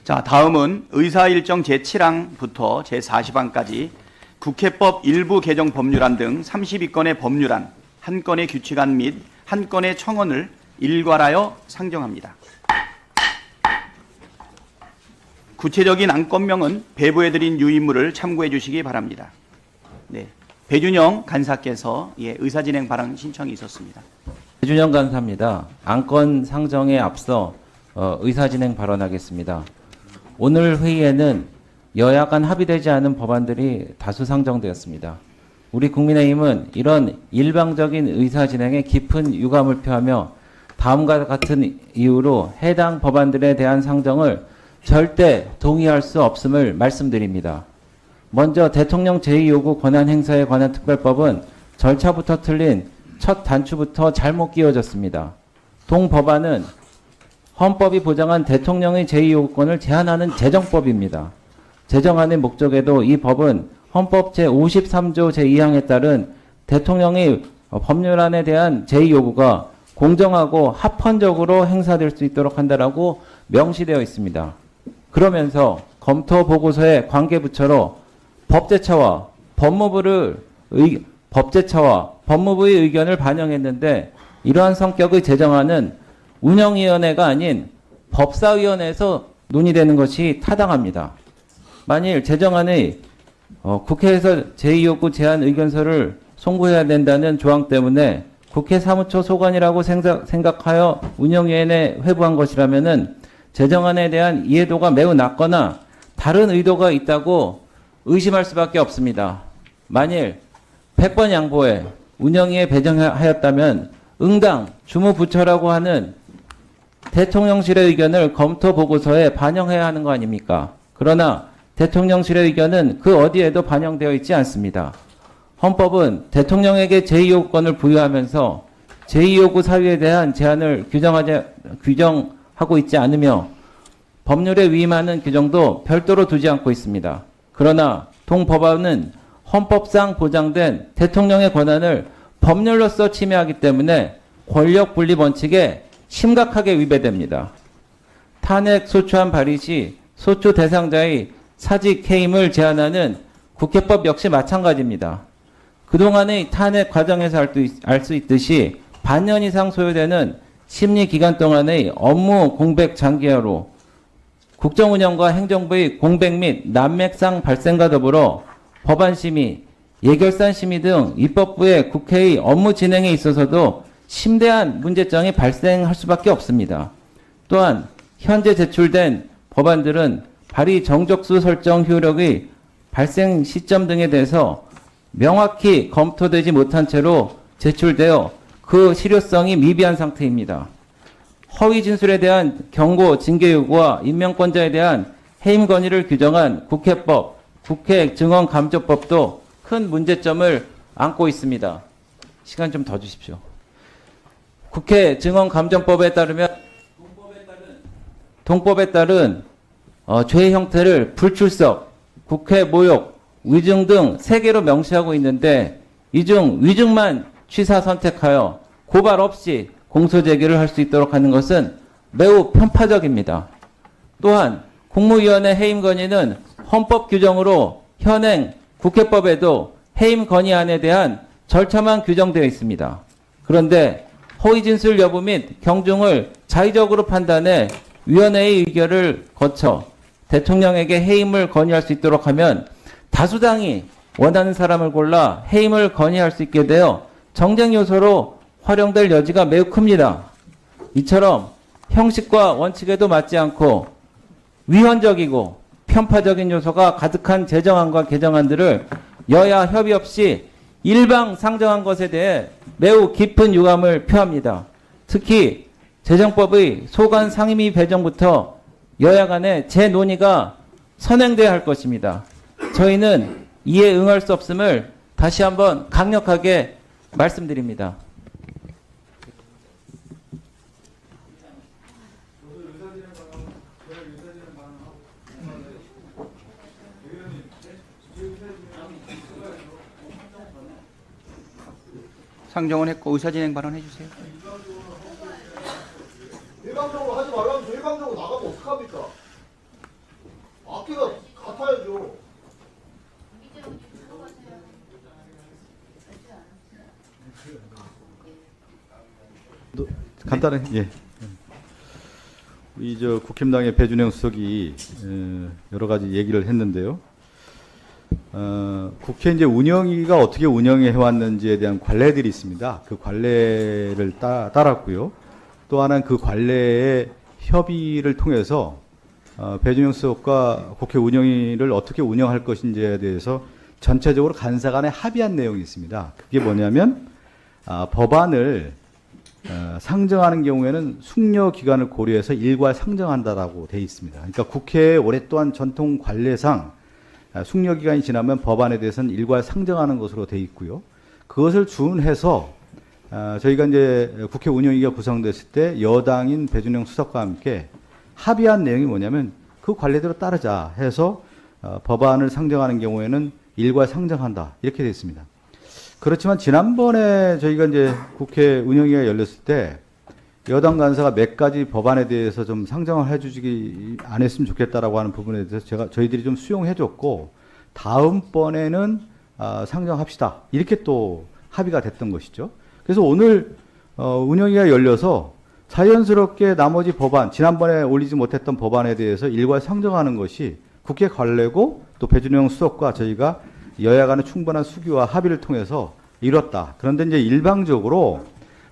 자, 다음은 의사일정 제7항부터 제40항까지 국회법 일부 개정 법률안 등 32건의 법률안, 1건의 규칙안 및 1건의 청원을 일괄하여 상정합니다. 구체적인 안건명은 배부해드린 유인물을 참고해 주시기 바랍니다. 네, 배준영 간사께서 의사진행 발언 신청이 있었습니다. 배준영 간사입니다. 안건 상정에 앞서 의사진행 발언하겠습니다. 오늘 회의에는 여야 간 합의되지 않은 법안들이 다수 상정되었습니다. 우리 국민의힘은 이런 일방적인 의사진행에 깊은 유감을 표하며 다음과 같은 이유로 해당 법안들에 대한 상정을 절대 동의할 수 없음을 말씀드립니다. 먼저 대통령 제2요구 권한 행사에 관한 특별법은 절차부터 틀린 첫 단추부터 잘못 끼워졌습니다. 동 법안은 헌법이 보장한 대통령의 제2요구권을 제한하는 제정법입니다. 제정안의 목적에도 이 법은 헌법 제53조 제2항에 따른 대통령의 법률안에 대한 제2요구가 공정하고 합헌적으로 행사될 수 있도록 한다라고 명시되어 있습니다. 그러면서 검토 보고서의 관계부처로 법제처와 법무부의 의견을 반영했는데 이러한 성격의 제정안은 운영위원회가 아닌 법사위원회에서 논의되는 것이 타당합니다. 만일 제정안의 국회에서 제2요구 제안 의견서를 송부해야 된다는 조항 때문에 국회 사무처 소관이라고 생각하여 운영위원회에 회부한 것이라면은 제정안에 대한 이해도가 매우 낮거나 다른 의도가 있다고 의심할 수밖에 없습니다. 만일 100번 양보해 운영위에 배정하였다면 응당 주무부처라고 하는 대통령실의 의견을 검토 보고서에 반영해야 하는 거 아닙니까? 그러나 대통령실의 의견은 그 어디에도 반영되어 있지 않습니다. 헌법은 대통령에게 제2요구권을 부여하면서 제2요구 사유에 대한 제한을 규정하고 있지 않으며 법률에 위임하는 규정도 별도로 두지 않고 있습니다. 그러나 동법안은 헌법상 보장된 대통령의 권한을 법률로서 침해하기 때문에 권력 분립 원칙에 심각하게 위배됩니다. 탄핵 소추안 발의 시 소추 대상자의 사직 해임을 제한하는 국회법 역시 마찬가지입니다. 그동안의 탄핵 과정에서 알 수 있듯이 반년 이상 소요되는 심리 기간 동안의 업무 공백 장기화로 국정운영과 행정부의 공백 및 난맥상 발생과 더불어 법안심의, 예결산심의 등 입법부의 국회의 업무 진행에 있어서도 심대한 문제점이 발생할 수밖에 없습니다. 또한 현재 제출된 법안들은 발의 정적수 설정 효력의 발생 시점 등에 대해서 명확히 검토되지 못한 채로 제출되어 그 실효성이 미비한 상태입니다. 허위 진술에 대한 경고, 징계 요구와 임명권자에 대한 해임 건의를 규정한 국회법, 국회 증언감조법도 큰 문제점을 안고 있습니다. 시간 좀 더 주십시오. 국회 증언감정법에 따르면 동법에 따른 죄의 형태를 불출석, 국회 모욕, 위증 등 3개로 명시하고 있는데 이 중 위증만 취사 선택하여 고발 없이 공소 제기를 할 수 있도록 하는 것은 매우 편파적입니다. 또한 국무위원회 해임 건의는 헌법 규정으로 현행 국회법에도 해임 건의안에 대한 절차만 규정되어 있습니다. 그런데 허위 진술 여부 및 경중을 자의적으로 판단해 위원회의 의결을 거쳐 대통령에게 해임을 건의할 수 있도록 하면 다수당이 원하는 사람을 골라 해임을 건의할 수 있게 되어 정쟁 요소로 활용될 여지가 매우 큽니다. 이처럼 형식과 원칙에도 맞지 않고 위헌적이고 편파적인 요소가 가득한 제정안과 개정안들을 여야 협의 없이 일방 상정한 것에 대해 매우 깊은 유감을 표합니다. 특히 재정법의 소관 상임위 배정부터 여야 간의 재논의가 선행돼야 할 것입니다. 저희는 이에 응할 수 없음을 다시 한번 강력하게 말씀드립니다. 상정은 했고 의사진행 발언해 주세요. 일방적으로 하지 말라면 일방적으로 나가면 어떡합니까? 앞뒤가 같아야죠. 간단히 예. 우리 저 국힘당의 배준영 수석이 여러 가지 얘기를 했는데요. 국회 이제 운영위가 어떻게 운영해 왔는지에 대한 관례들이 있습니다. 그 관례를 따랐고요. 또 하나는 그 관례의 협의를 통해서 배준영 수석과 국회 운영위를 어떻게 운영할 것인지에 대해서 전체적으로 간사 간에 합의한 내용이 있습니다. 그게 뭐냐면 법안을 상정하는 경우에는 숙려 기간을 고려해서 일괄 상정한다라고 되어 있습니다. 그러니까 국회의 오랫동안 전통 관례상 숙려 기간이 지나면 법안에 대해서는 일괄 상정하는 것으로 되어 있고요. 그것을 준해서 저희가 이제 국회 운영위가 구성됐을 때 여당인 배준영 수석과 함께 합의한 내용이 뭐냐면 그 관례대로 따르자 해서 법안을 상정하는 경우에는 일괄 상정한다 이렇게 되어 있습니다. 그렇지만 지난번에 저희가 이제 국회 운영위가 열렸을 때 여당 간사가 몇 가지 법안에 대해서 좀 상정을 해주지 안 했으면 좋겠다라고 하는 부분에 대해서 저희들이 좀 수용해줬고 다음번에는 상정합시다 이렇게 또 합의가 됐던 것이죠. 그래서 오늘 운영위가 열려서 자연스럽게 나머지 법안 지난번에 올리지 못했던 법안에 대해서 일괄 상정하는 것이 국회 관례고 또 배준영 수석과 저희가 여야 간의 충분한 수기와 합의를 통해서 이뤘다. 그런데 이제 일방적으로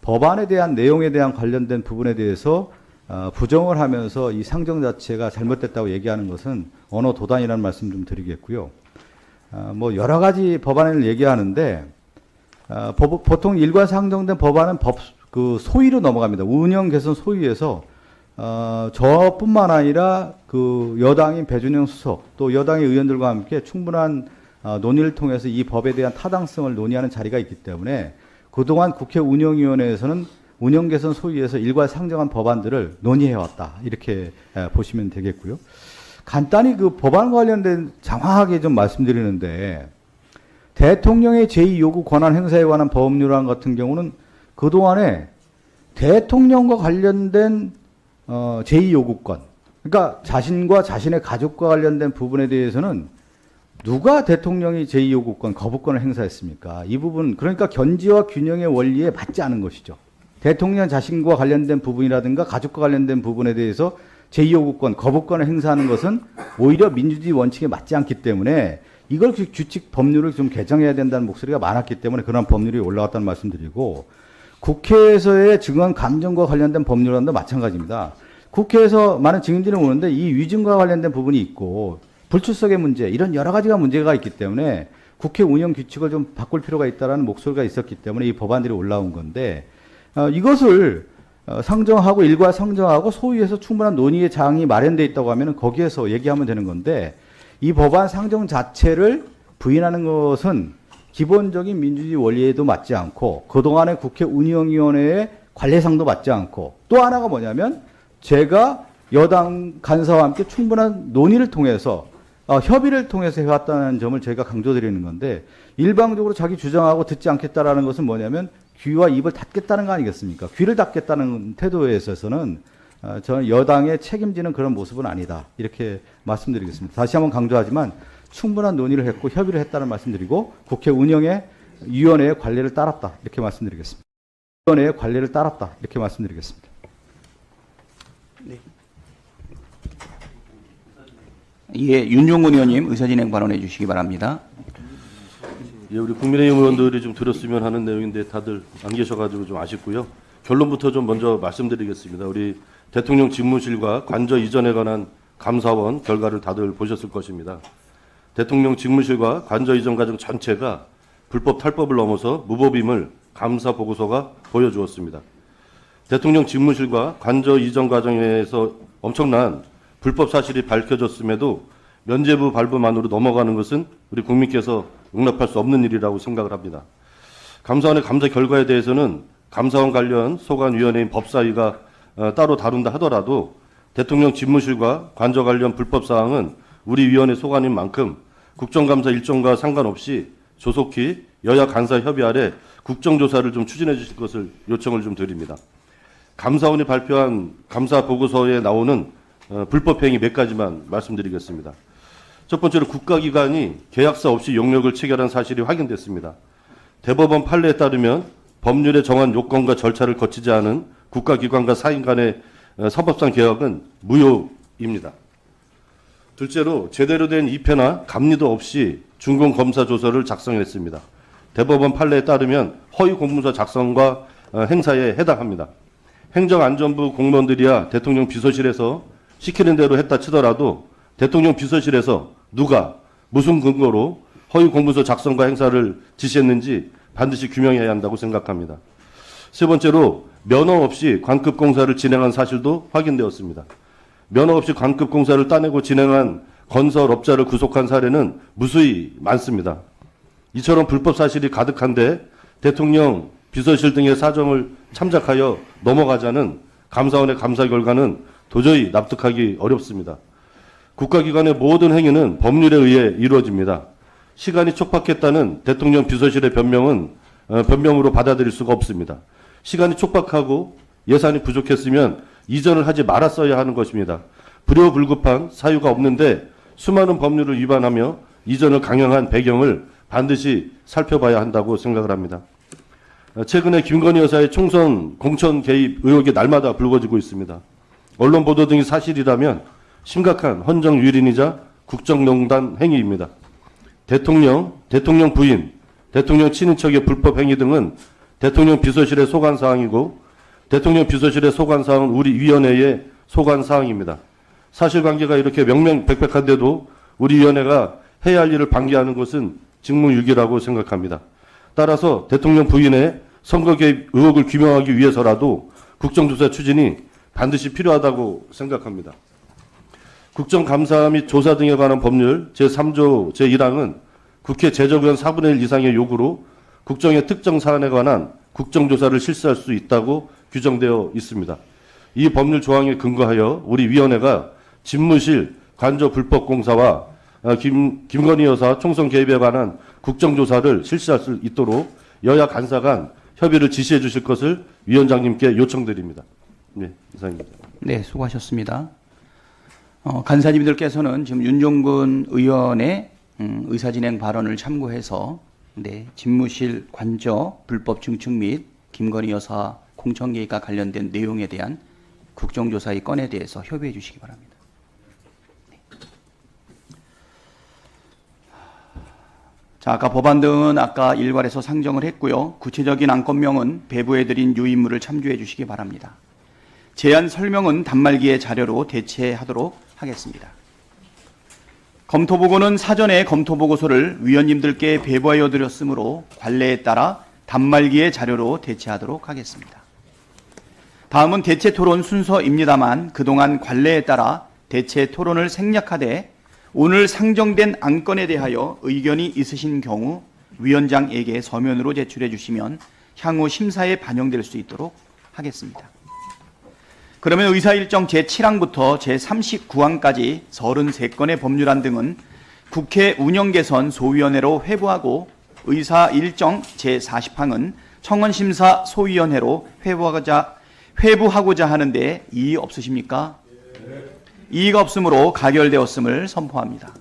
법안에 대한 내용에 대한 관련된 부분에 대해서 부정을 하면서 이 상정 자체가 잘못됐다고 얘기하는 것은 언어 도단이라는 말씀 좀 드리겠고요. 뭐 여러 가지 법안을 얘기하는데 보통 일괄 상정된 법안은 그 소위로 넘어갑니다. 운영 개선 소위에서 저뿐만 아니라 그 여당인 배준영 수석 또 여당의 의원들과 함께 충분한 논의를 통해서 이 법에 대한 타당성을 논의하는 자리가 있기 때문에 그동안 국회 운영위원회에서는 운영 개선 소위에서 일괄 상정한 법안들을 논의해왔다 이렇게 보시면 되겠고요. 간단히 그 법안 관련된 장황하게 좀 말씀드리는데 대통령의 제2요구 권한 행사에 관한 법률안 같은 경우는 그동안에 대통령과 관련된 제2요구권 그러니까 자신과 자신의 가족과 관련된 부분에 대해서는 누가 대통령이 제2요구권, 거부권을 행사했습니까? 이 부분, 그러니까 견지와 균형의 원리에 맞지 않은 것이죠. 대통령 자신과 관련된 부분이라든가 가족과 관련된 부분에 대해서 제2요구권, 거부권을 행사하는 것은 오히려 민주주의 원칙에 맞지 않기 때문에 이걸 규칙 법률을 좀 개정해야 된다는 목소리가 많았기 때문에 그런 법률이 올라왔다는 말씀드리고 국회에서의 증언 감정과 관련된 법률안도 마찬가지입니다. 국회에서 많은 증인들이 오는데 이 위증과 관련된 부분이 있고 불출석의 문제 이런 여러 가지가 문제가 있기 때문에 국회 운영 규칙을 좀 바꿀 필요가 있다라는 목소리가 있었기 때문에 이 법안들이 올라온 건데 이것을 상정하고 일괄 상정하고 소위에서 충분한 논의의 장이 마련되어 있다고 하면 거기에서 얘기하면 되는 건데 이 법안 상정 자체를 부인하는 것은 기본적인 민주주의 원리에도 맞지 않고 그동안의 국회 운영위원회의 관례상도 맞지 않고 또 하나가 뭐냐면 제가 여당 간사와 함께 충분한 논의를 통해서 협의를 통해서 해왔다는 점을 저희가 강조드리는 건데 일방적으로 자기 주장하고 듣지 않겠다라는 것은 뭐냐면 귀와 입을 닫겠다는 거 아니겠습니까? 귀를 닫겠다는 태도에 있어서는 저는 여당의 책임지는 그런 모습은 아니다. 이렇게 말씀드리겠습니다. 다시 한번 강조하지만 충분한 논의를 했고 협의를 했다는 말씀드리고 국회 운영의 위원회의 관례를 따랐다. 이렇게 말씀드리겠습니다. 위원회의 관례를 따랐다. 이렇게 말씀드리겠습니다. 네. 예, 윤용근 의원님 의사진행 발언해 주시기 바랍니다. 예, 우리 국민의힘 의원들이 좀 들었으면 하는 내용인데 다들 안 계셔가지고 좀 아쉽고요. 결론부터 좀 먼저 말씀드리겠습니다. 우리 대통령 집무실과 관저 이전에 관한 감사원 결과를 다들 보셨을 것입니다. 대통령 집무실과 관저 이전 과정 전체가 불법 탈법을 넘어서 무법임을 감사 보고서가 보여주었습니다. 대통령 집무실과 관저 이전 과정에서 엄청난 불법 사실이 밝혀졌음에도 면죄부 발부만으로 넘어가는 것은 우리 국민께서 용납할 수 없는 일이라고 생각을 합니다. 감사원의 감사 결과에 대해서는 감사원 관련 소관위원회인 법사위가 따로 다룬다 하더라도 대통령 집무실과 관저 관련 불법 사항은 우리 위원회 소관인 만큼 국정감사 일정과 상관없이 조속히 여야 간사 협의 아래 국정조사를 좀 추진해 주실 것을 요청을 좀 드립니다. 감사원이 발표한 감사 보고서에 나오는 불법 행위 몇 가지만 말씀드리겠습니다. 첫 번째로 국가기관이 계약서 없이 용역을 체결한 사실이 확인됐습니다. 대법원 판례에 따르면 법률에 정한 요건과 절차를 거치지 않은 국가기관과 사인 간의 사법상 계약은 무효입니다. 둘째로 제대로 된 입회나 감리도 없이 준공검사조서를 작성했습니다. 대법원 판례에 따르면 허위 공문서 작성과 행사에 해당합니다. 행정안전부 공무원들이야 대통령 비서실에서 시키는 대로 했다 치더라도 대통령 비서실에서 누가 무슨 근거로 허위 공문서 작성과 행사를 지시했는지 반드시 규명해야 한다고 생각합니다. 세 번째로 면허 없이 관급 공사를 진행한 사실도 확인되었습니다. 면허 없이 관급 공사를 따내고 진행한 건설업자를 구속한 사례는 무수히 많습니다. 이처럼 불법 사실이 가득한데 대통령 비서실 등의 사정을 참작하여 넘어가자는 감사원의 감사 결과는 도저히 납득하기 어렵습니다. 국가기관의 모든 행위는 법률에 의해 이루어집니다. 시간이 촉박했다는 대통령 비서실의 변명으로 받아들일 수가 없습니다. 시간이 촉박하고 예산이 부족했으면 이전을 하지 말았어야 하는 것입니다. 불효불급한 사유가 없는데 수많은 법률을 위반하며 이전을 강행한 배경을 반드시 살펴봐야 한다고 생각을 합니다. 최근에 김건희 여사의 총선 공천 개입 의혹이 날마다 불거지고 있습니다. 언론 보도 등이 사실이라면 심각한 헌정 유린이자 국정농단 행위입니다. 대통령 부인, 대통령 친인척의 불법 행위 등은 대통령 비서실의 소관 사항이고 대통령 비서실의 소관 사항은 우리 위원회의 소관 사항입니다. 사실관계가 이렇게 명명백백한데도 우리 위원회가 해야 할 일을 방기하는 것은 직무유기라고 생각합니다. 따라서 대통령 부인의 선거 개입 의혹을 규명하기 위해서라도 국정조사 추진이 반드시 필요하다고 생각합니다. 국정감사 및 조사 등에 관한 법률 제3조 제1항은 국회 제적의원 4분의 1 이상의 요구로 국정의 특정 사안에 관한 국정조사를 실시할 수 있다고 규정되어 있습니다. 이 법률 조항에 근거하여 우리 위원회가 집무실 관저 불법 공사와 김건희 여사 총선 개입에 관한 국정조사를 실시할 수 있도록 여야 간사 간 협의를 지시해 주실 것을 위원장님께 요청드립니다. 네, 이상입니다. 네, 수고하셨습니다. 간사님들께서는 지금 윤종근 의원의 의사진행 발언을 참고해서 집무실 관저 불법 증축 및 김건희 여사 공천 개입과 관련된 내용에 대한 국정조사의 건에 대해서 협의해 주시기 바랍니다. 자, 아까 법안 등은 아까 일괄해서 상정을 했고요. 구체적인 안건명은 배부해드린 유인물을 참조해 주시기 바랍니다. 제안 설명은 단말기의 자료로 대체하도록 하겠습니다. 검토보고는 사전에 검토보고서를 위원님들께 배부하여 드렸으므로 관례에 따라 단말기의 자료로 대체하도록 하겠습니다. 다음은 대체 토론 순서입니다만 그동안 관례에 따라 대체 토론을 생략하되 오늘 상정된 안건에 대하여 의견이 있으신 경우 위원장에게 서면으로 제출해 주시면 향후 심사에 반영될 수 있도록 하겠습니다. 그러면 의사일정 제7항부터 제39항까지 33건의 법률안 등은 국회 운영개선 소위원회로 회부하고 의사일정 제40항은 청원심사 소위원회로 회부하고자 하는데 이의 없으십니까? 이의가 없으므로 가결되었음을 선포합니다.